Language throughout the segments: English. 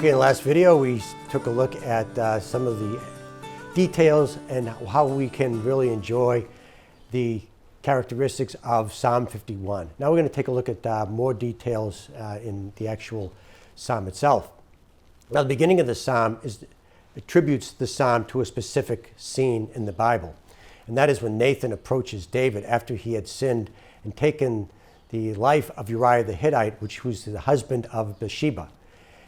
Okay, in the last video we took a look at some of the details and how we can really enjoy the characteristics of Psalm 51. Now we're going to take a look at more details in the actual psalm itself. Now the beginning of the psalm attributes the psalm to a specific scene in the Bible, and that is when Nathan approaches David after he had sinned and taken the life of Uriah the Hittite, which was the husband of Bathsheba.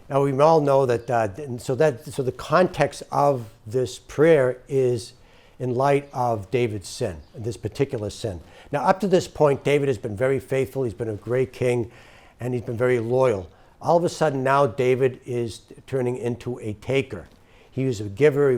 Now we all know that, so the context of this prayer is in light of David's sin, this particular sin. Now up to this point, David has been very faithful, he's been a great king, and he's been very loyal. All of a sudden now David is turning into a taker. He was a giver,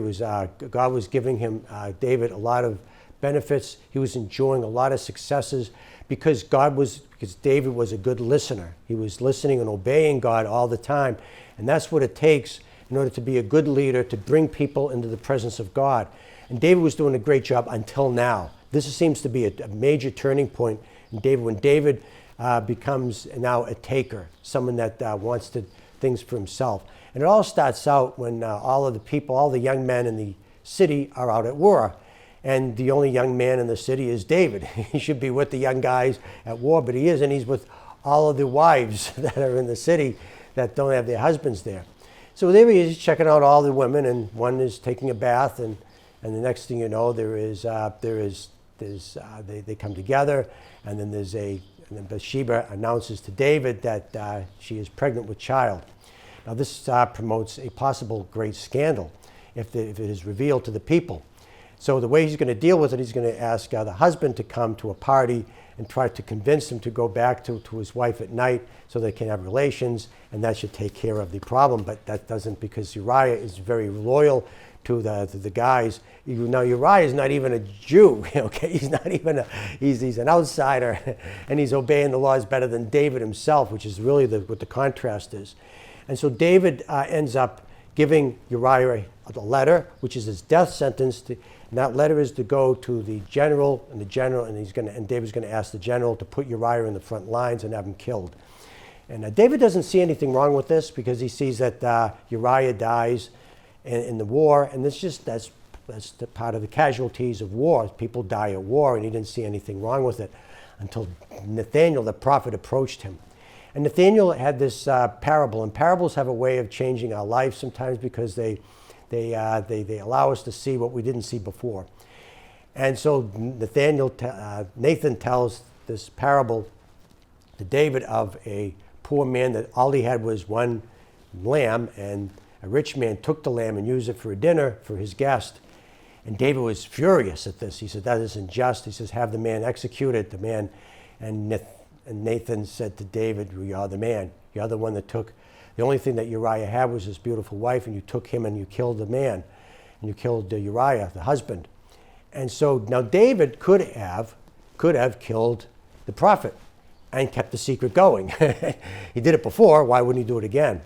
God was giving him, David, a lot of benefits. He was enjoying a lot of successes because David was a good listener. He was listening and obeying God all the time. And that's what it takes in order to be a good leader, to bring people into the presence of God. And David was doing a great job until now. This seems to be a major turning point in David, when David becomes now a taker, someone that wants things for himself. And it all starts out when all of the people, all the young men in the city are out at war. And the only young man in the city is David. He should be with the young guys at war, but he isn't. He's with all of the wives that are in the city that don't have their husbands there. So there he is, checking out all the women, and one is taking a bath, and the next thing you know, they come together, and then Bathsheba announces to David that she is pregnant with child. Now this promotes a possible great scandal if it is revealed to the people. So the way he's going to deal with it, he's going to ask the husband to come to a party and try to convince him to go back to his wife at night so they can have relations, and that should take care of the problem. But that doesn't, because Uriah is very loyal to the guys. Now Uriah is not even a Jew, okay? He's not even he's an outsider, and he's obeying the laws better than David himself, which is really what the contrast is. And so David ends up giving Uriah a letter, which is his death sentence. And that letter is to go to the general, and David's going to ask the general to put Uriah in the front lines and have him killed. And David doesn't see anything wrong with this, because he sees that Uriah dies in the war, and that's the part of the casualties of war. People die at war, and he didn't see anything wrong with it until Nathaniel, the prophet, approached him. And Nathaniel had this parable, and parables have a way of changing our life sometimes, because they allow us to see what we didn't see before. And so Nathan tells this parable to David of a poor man that all he had was one lamb, and a rich man took the lamb and used it for a dinner for his guest. And David was furious at this. He said, that isn't just. He says, have the man executed. The man, and Nathan said to David, well, you're the man. You're the one that took. The only thing that Uriah had was his beautiful wife, and you took him and you killed the man. And you killed Uriah, the husband. And so now David could have killed the prophet and kept the secret going. He did it before. Why wouldn't he do it again?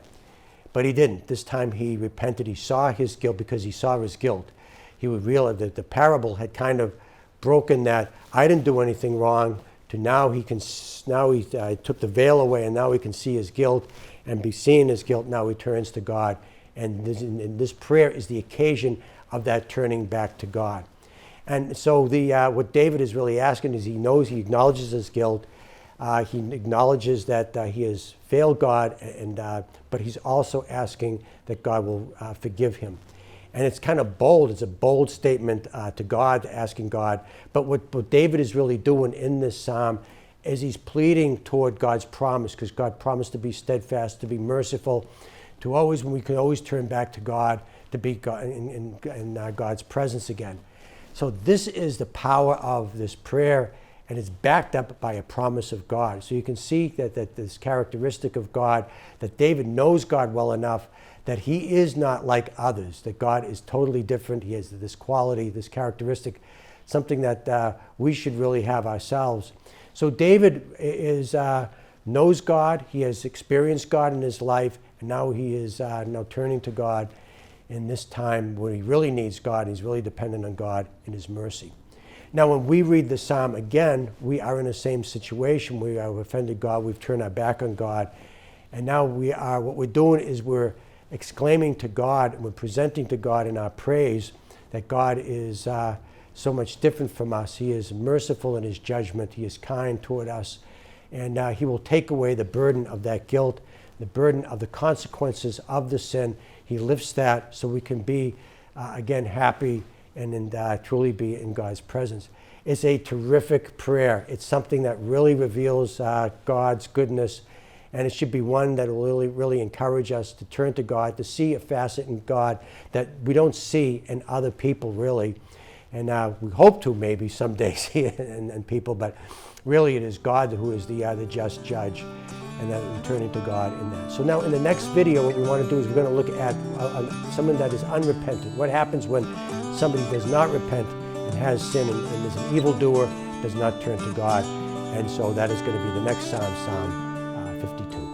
But he didn't. This time he repented. He saw his guilt. Because he saw his guilt, he would realize that the parable had kind of broken that I didn't do anything wrong, to now he took the veil away, and now he can see his guilt, and be seeing his guilt, now he turns to God. And this prayer is the occasion of that turning back to God. And so what David is really asking is, he acknowledges his guilt, he acknowledges that he has failed God, but he's also asking that God will forgive him. And it's kind of bold. It's a bold statement to God, asking God. But what David is really doing in this psalm is he's pleading toward God's promise, because God promised to be steadfast, to be merciful, we can always turn back to God, to be God, in God's presence again. So this is the power of this prayer, and it's backed up by a promise of God. So you can see that this characteristic of God, that David knows God well enough that he is not like others, that God is totally different. He has this quality, this characteristic, something that we should really have ourselves. So David knows God, he has experienced God in his life, and now he is now turning to God in this time where he really needs God. He's really dependent on God in his mercy. Now, when we read the psalm again, we are in the same situation. We have offended God, we've turned our back on God, and now what we're doing is we're exclaiming to God, and we're presenting to God in our praise that God is so much different from us. He is merciful in his judgment. He is kind toward us. And he will take away the burden of that guilt, the burden of the consequences of the sin. He lifts that so we can be, again, happy and truly be in God's presence. It's a terrific prayer. It's something that really reveals God's goodness, and it should be one that will really encourage us to turn to God, to see a facet in God that we don't see in other people, really. And we hope to maybe someday see it in people, but really it is God who is the just judge, and that we're turning to God in that. So now in the next video, what we want to do is we're going to look at someone that is unrepentant. What happens when somebody does not repent and has sin and is an evildoer, does not turn to God. And so that is going to be the next Psalm, Psalm 52.